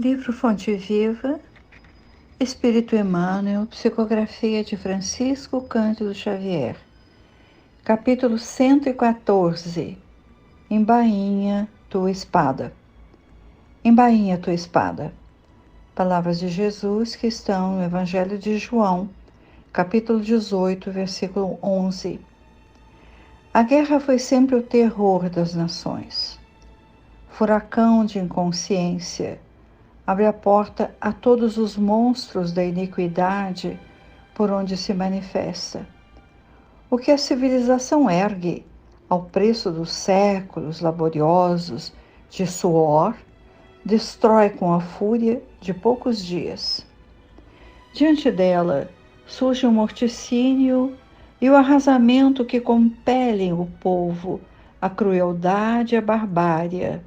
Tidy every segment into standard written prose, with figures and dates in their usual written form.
Livro Fonte Viva, Espírito Emmanuel, Psicografia de Francisco Cândido Xavier. Capítulo 114. Embainha tua espada. Embainha tua espada. Palavras de Jesus que estão no Evangelho de João, capítulo 18, versículo 11. A guerra foi sempre o terror das nações. Furacão de inconsciência, abre a porta a todos os monstros da iniquidade por onde se manifesta. O que a civilização ergue ao preço dos séculos laboriosos de suor, destrói com a fúria de poucos dias. Diante dela surge o morticínio e o arrasamento que compelem o povo à crueldade e à barbárie,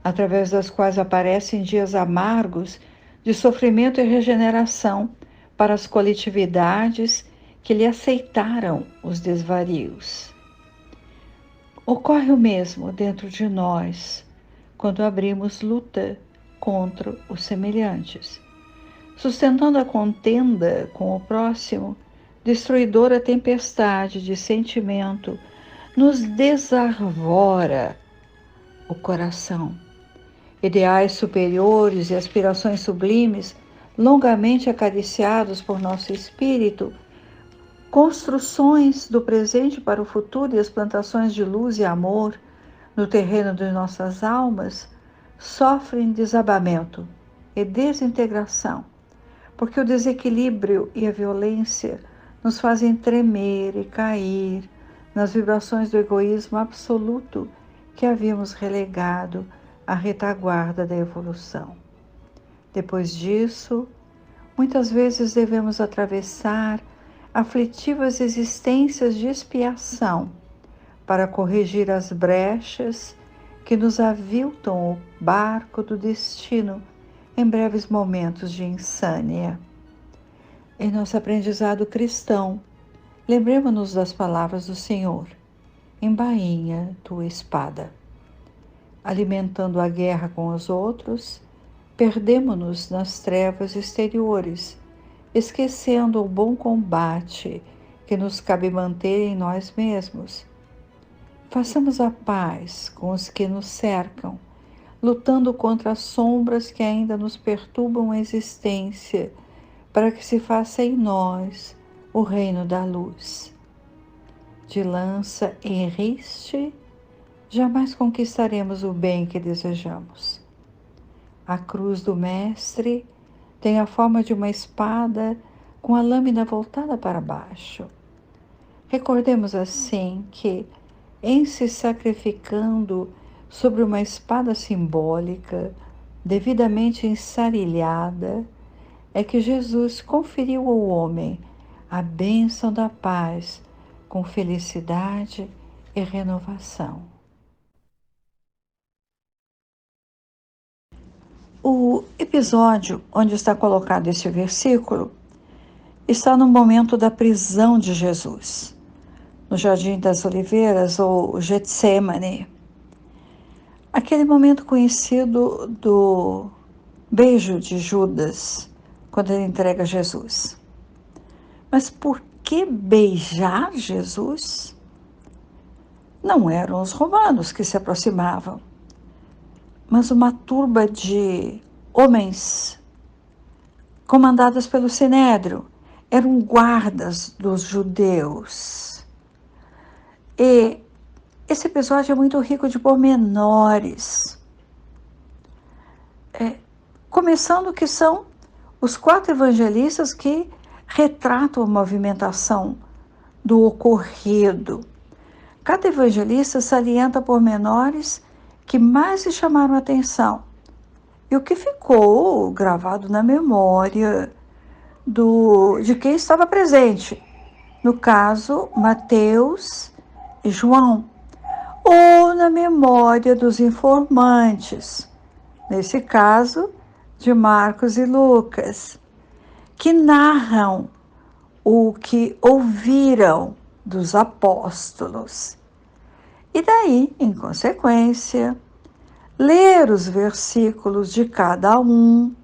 através das quais aparecem dias amargos de sofrimento e regeneração para as coletividades que lhe aceitaram os desvarios. Ocorre o mesmo dentro de nós quando abrimos luta contra os semelhantes, sustentando a contenda com o próximo. Destruidora tempestade de sentimento nos desarvora o coração. Ideais superiores e aspirações sublimes, longamente acariciados por nosso espírito, construções do presente para o futuro e as plantações de luz e amor no terreno de nossas almas, sofrem desabamento e desintegração, porque o desequilíbrio e a violência nos fazem tremer e cair nas vibrações do egoísmo absoluto que havíamos relegado à retaguarda da evolução. Depois disso, muitas vezes devemos atravessar aflitivas existências de expiação para corrigir as brechas que nos aviltam o barco do destino em breves momentos de insânia. Em nosso aprendizado cristão, lembremos-nos das palavras do Senhor: embainha tua espada. Alimentando a guerra com os outros, perdemo-nos nas trevas exteriores, esquecendo o bom combate que nos cabe manter em nós mesmos. Façamos a paz com os que nos cercam, lutando contra as sombras que ainda nos perturbam a existência, para que se faça em nós o reino da luz. De lança em riste, jamais conquistaremos o bem que desejamos. A cruz do Mestre tem a forma de uma espada com a lâmina voltada para baixo. Recordemos assim que, em se sacrificando sobre uma espada simbólica, devidamente ensarilhada, é que Jesus conferiu ao homem a bênção da paz com felicidade e renovação. O episódio onde está colocado este versículo está no momento da prisão de Jesus, no Jardim das Oliveiras, ou Getsemane. Aquele momento conhecido do beijo de Judas, quando ele entrega Jesus. Mas por que beijar Jesus? Não eram os romanos que se aproximavam, mas uma turba de homens comandados pelo Sinédrio. Eram guardas dos judeus. E esse episódio é muito rico de pormenores. Começando que são os 4 evangelistas que retratam a movimentação do ocorrido. Cada evangelista salienta pormenores que mais lhe chamaram a atenção. E o que ficou gravado na memória de quem estava presente. No caso, Mateus e João. Ou na memória dos informantes. Nesse caso, de Marcos e Lucas, que narram o que ouviram dos apóstolos. E daí, em consequência, Ler os versículos de cada um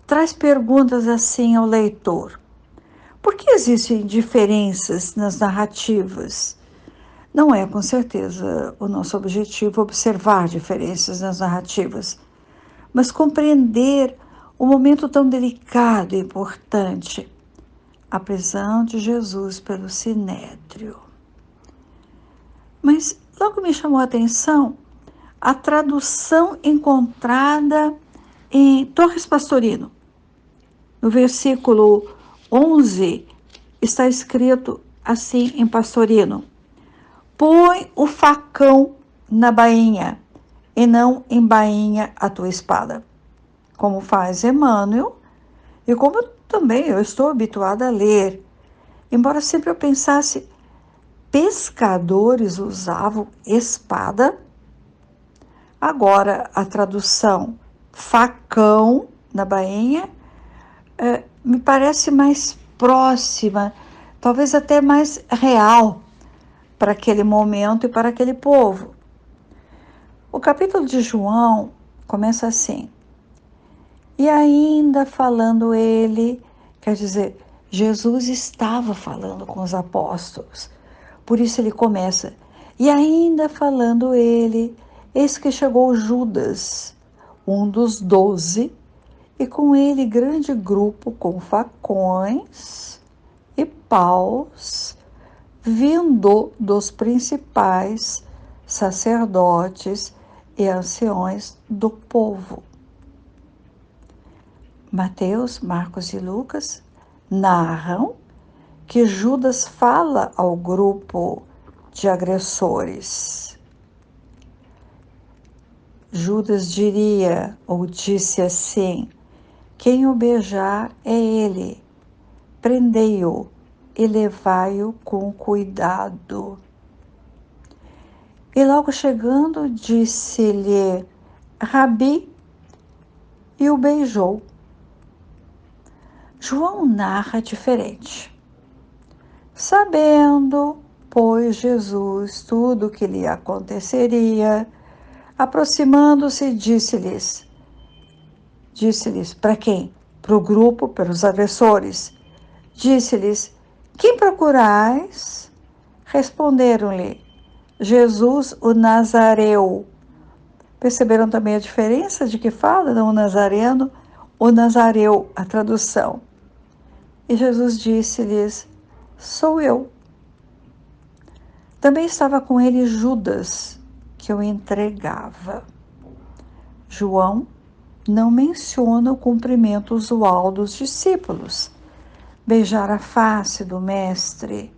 traz perguntas assim ao leitor. Por que existem diferenças nas narrativas? Não é, com certeza, o nosso objetivo observar diferenças nas narrativas, mas compreender o momento tão delicado e importante, a prisão de Jesus pelo Sinédrio. Mas logo me chamou a atenção a tradução encontrada em Torres Pastorino. No versículo 11 está escrito assim em Pastorino: põe o facão na bainha e não embainha a tua espada, como faz Emmanuel e como também eu estou habituada a ler. Embora sempre eu pensasse, pescadores usavam espada? Agora, a tradução facão na bainha me parece mais próxima, talvez até mais real para aquele momento e para aquele povo. O capítulo de João começa assim: e ainda falando ele, quer dizer, Jesus estava falando com os apóstolos. Por isso ele começa: e ainda falando ele, eis que chegou Judas, um dos 12, e com ele grande grupo com facões e paus, vindo dos principais sacerdotes e anciões do povo. Mateus, Marcos e Lucas narram que Judas fala ao grupo de agressores. Judas diria ou disse assim: quem o beijar é ele, prendei-o e levai-o com cuidado. E logo chegando, disse-lhe Rabi, e o beijou. João narra diferente. Sabendo, pois, Jesus tudo o que lhe aconteceria, aproximando-se, disse-lhes, para quem? Para o grupo, para os agressores. Disse-lhes: quem procurais? Responderam-lhe: Jesus, o Nazareu. Perceberam também a diferença de que fala, não o Nazareno, o Nazareu, a tradução. E Jesus disse-lhes: sou eu. Também estava com ele Judas, que o entregava. João não menciona o cumprimento usual dos discípulos. Beijar a face do mestre.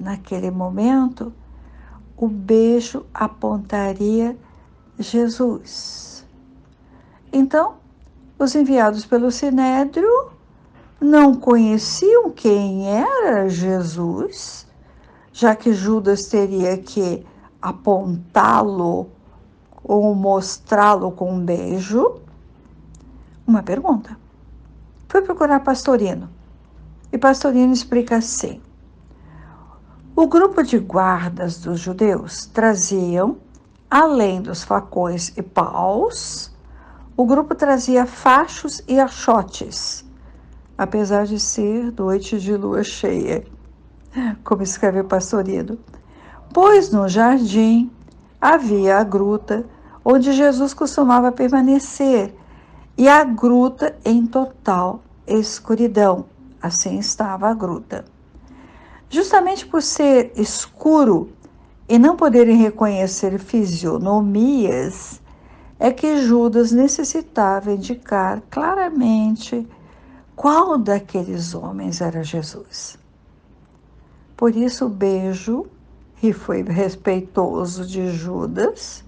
Naquele momento, o beijo apontaria Jesus. Então, os enviados pelo Sinédrio não conheciam quem era Jesus, já que Judas teria que apontá-lo ou mostrá-lo com um beijo. Uma pergunta. Foi procurar Pastorino. E Pastorino explica assim: o grupo de guardas dos judeus traziam, além dos facões e paus, o grupo trazia fachos e achotes, apesar de ser noite de lua cheia, como escreve Pastorino. Pois no jardim havia a gruta onde Jesus costumava permanecer, e a gruta em total escuridão. Assim estava a gruta. Justamente por ser escuro e não poderem reconhecer fisionomias, é que Judas necessitava indicar claramente qual daqueles homens era Jesus. Por isso o beijo, e foi respeitoso de Judas,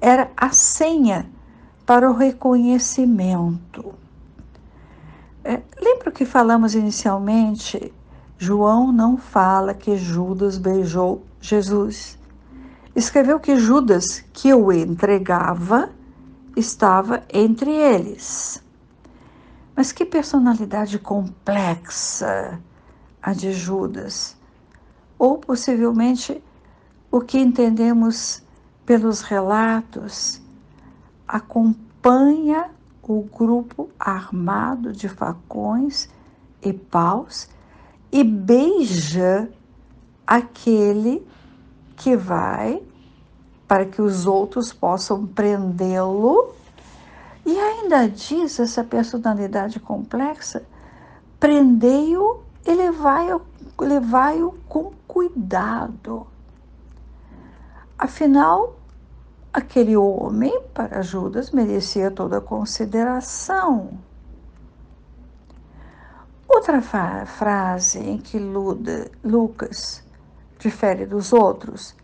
era a senha para o reconhecimento. Lembra que falamos inicialmente? João não fala que Judas beijou Jesus. Escreveu que Judas, que o entregava, estava entre eles. Mas que personalidade complexa a de Judas. Ou possivelmente o que entendemos pelos relatos, acompanha o grupo armado de facões e paus e beija aquele que vai para que os outros possam prendê-lo. E ainda diz essa personalidade complexa: prendei-o e levai-o com cuidado. Afinal, aquele homem, para Judas, merecia toda a consideração. Outra frase em que Lucas difere dos outros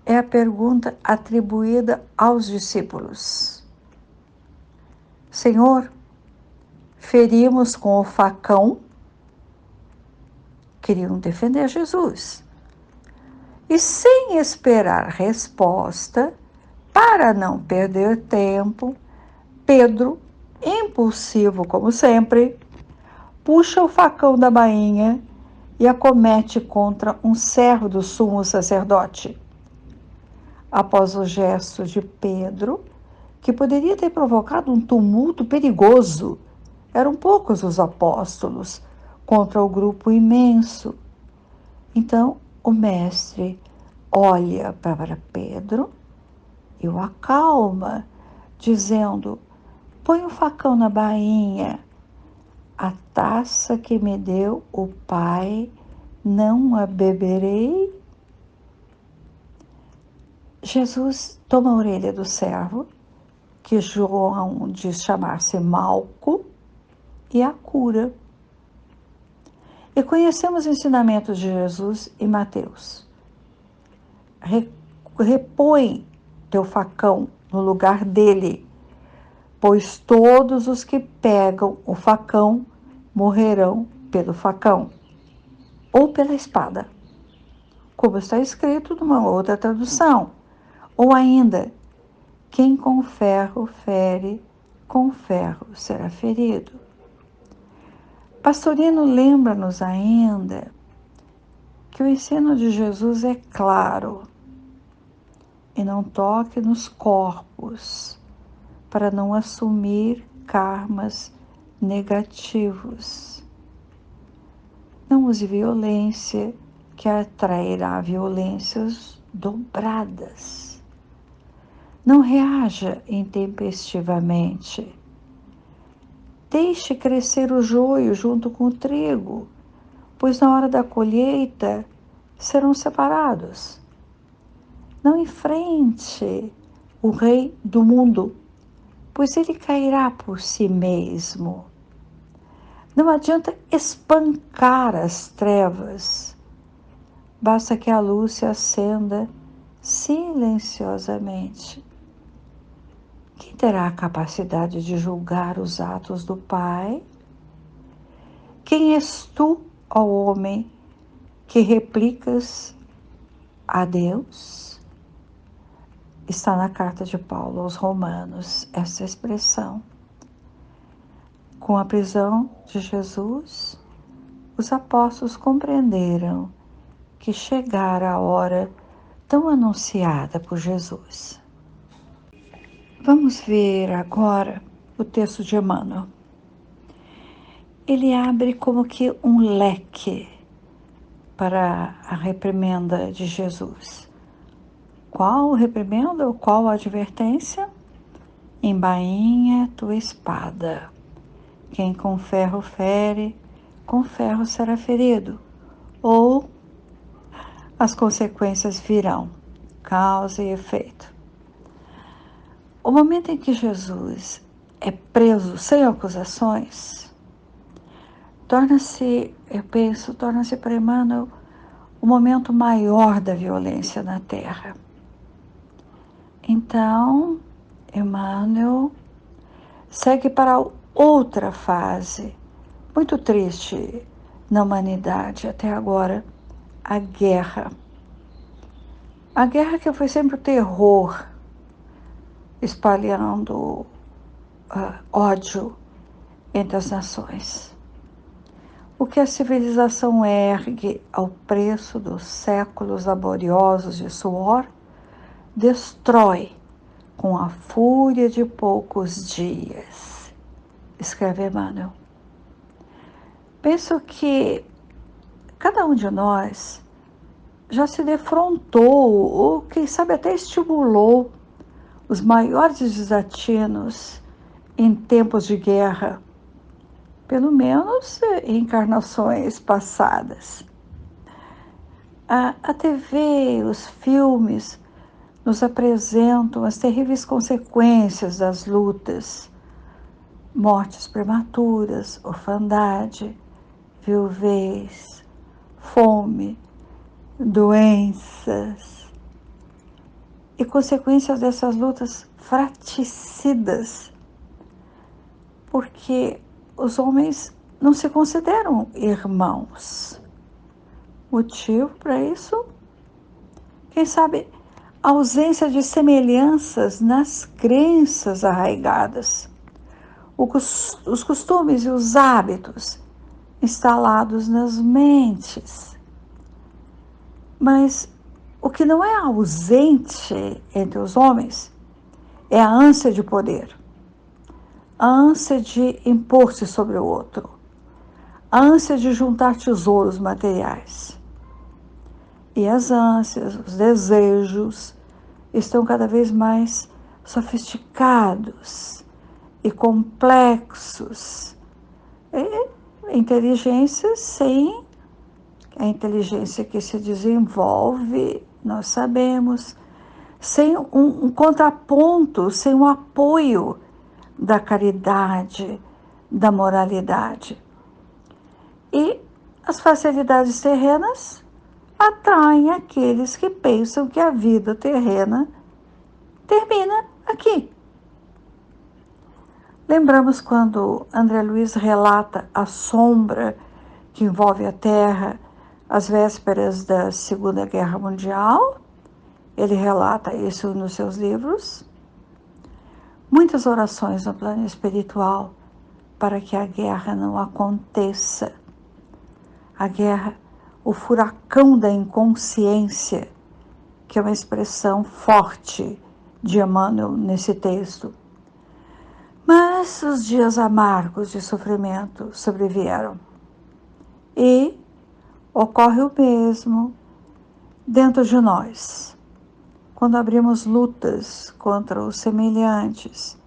é a pergunta atribuída aos discípulos: Senhor, ferimos com o facão? Queriam defender Jesus. E sem esperar resposta, para não perder tempo, Pedro, impulsivo como sempre, puxa o facão da bainha e acomete contra um servo do sumo sacerdote. Após o gesto de Pedro, que poderia ter provocado um tumulto perigoso, eram poucos os apóstolos contra o grupo imenso. Então, o mestre olha para Pedro e o acalma, dizendo: põe o facão na bainha. A taça que me deu o Pai, não a beberei? Jesus toma a orelha do servo, que João diz chamar-se Malco, e a cura. E conhecemos o ensinamento de Jesus em Mateus. Repõe teu facão no lugar dele, pois todos os que pegam o facão morrerão pelo facão ou pela espada, como está escrito numa outra tradução. Ou ainda, quem com ferro fere, com ferro será ferido. Pastorino lembra-nos ainda que o ensino de Jesus é claro: e não toque nos corpos, para não assumir karmas negativos. Não use violência, que atrairá violências dobradas. Não reaja intempestivamente. Deixe crescer o joio junto com o trigo, pois na hora da colheita serão separados. Não enfrente o rei do mundo, pois ele cairá por si mesmo. Não adianta espancar as trevas, basta que a luz se acenda silenciosamente. Quem terá a capacidade de julgar os atos do Pai? Quem és tu, ó homem, que replicas a Deus? Está na carta de Paulo aos Romanos essa expressão. Com a prisão de Jesus, os apóstolos compreenderam que chegara a hora tão anunciada por Jesus. Vamos ver agora o texto de Emmanuel. Ele abre como que um leque para a reprimenda de Jesus. Qual reprimenda ou qual advertência? Embainha tua espada. Quem com ferro fere, com ferro será ferido. Ou as consequências virão, causa e efeito. O momento em que Jesus é preso sem acusações, torna-se para Emmanuel o momento maior da violência na Terra. Então, Emmanuel segue para outra fase, muito triste na humanidade até agora, a guerra. A guerra que foi sempre o terror, espalhando ódio entre as nações. O que a civilização ergue ao preço dos séculos laboriosos de suor, destrói com a fúria de poucos dias, escreve Emmanuel. Penso que cada um de nós já se defrontou, ou quem sabe até estimulou, os maiores desatinos em tempos de guerra, pelo menos em encarnações passadas. A TV, os filmes, nos apresentam as terríveis consequências das lutas: mortes prematuras, orfandade, viuvez, fome, doenças e consequências dessas lutas fratricidas, porque os homens não se consideram irmãos. Motivo para isso? Quem sabe a ausência de semelhanças nas crenças arraigadas, os costumes e os hábitos instalados nas mentes. Mas o que não é ausente entre os homens é a ânsia de poder, a ânsia de impor-se sobre o outro, a ânsia de juntar tesouros materiais. E as ânsias, os desejos estão cada vez mais sofisticados e complexos. E inteligência sem a inteligência que se desenvolve, nós sabemos, sem um contraponto, sem o apoio da caridade, da moralidade. E as facilidades terrenas atraem aqueles que pensam que a vida terrena termina aqui. Lembramos quando André Luiz relata a sombra que envolve a Terra às vésperas da Segunda Guerra Mundial. Ele relata isso nos seus livros. Muitas orações no plano espiritual para que a guerra não aconteça. A guerra, o furacão da inconsciência, que é uma expressão forte de Emmanuel nesse texto. Mas os dias amargos de sofrimento sobrevieram. E ocorre o mesmo dentro de nós, quando abrimos lutas contra os semelhantes,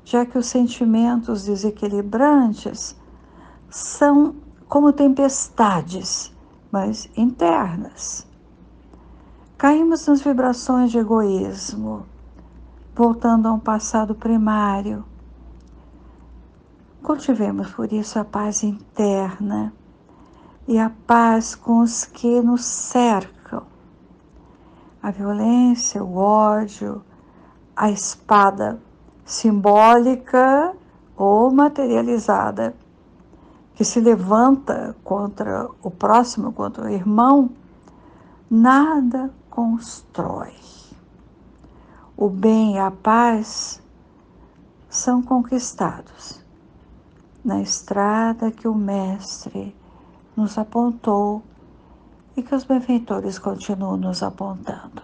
já que os sentimentos desequilibrantes são como tempestades, mas internas. Caímos nas vibrações de egoísmo, voltando a um passado primário. Cultivemos por isso a paz interna e a paz com os que nos cercam. A violência, o ódio, a espada simbólica ou materializada que se levanta contra o próximo, contra o irmão, nada constrói. O bem e a paz são conquistados na estrada que o Mestre nos apontou e que os benfeitores continuam nos apontando.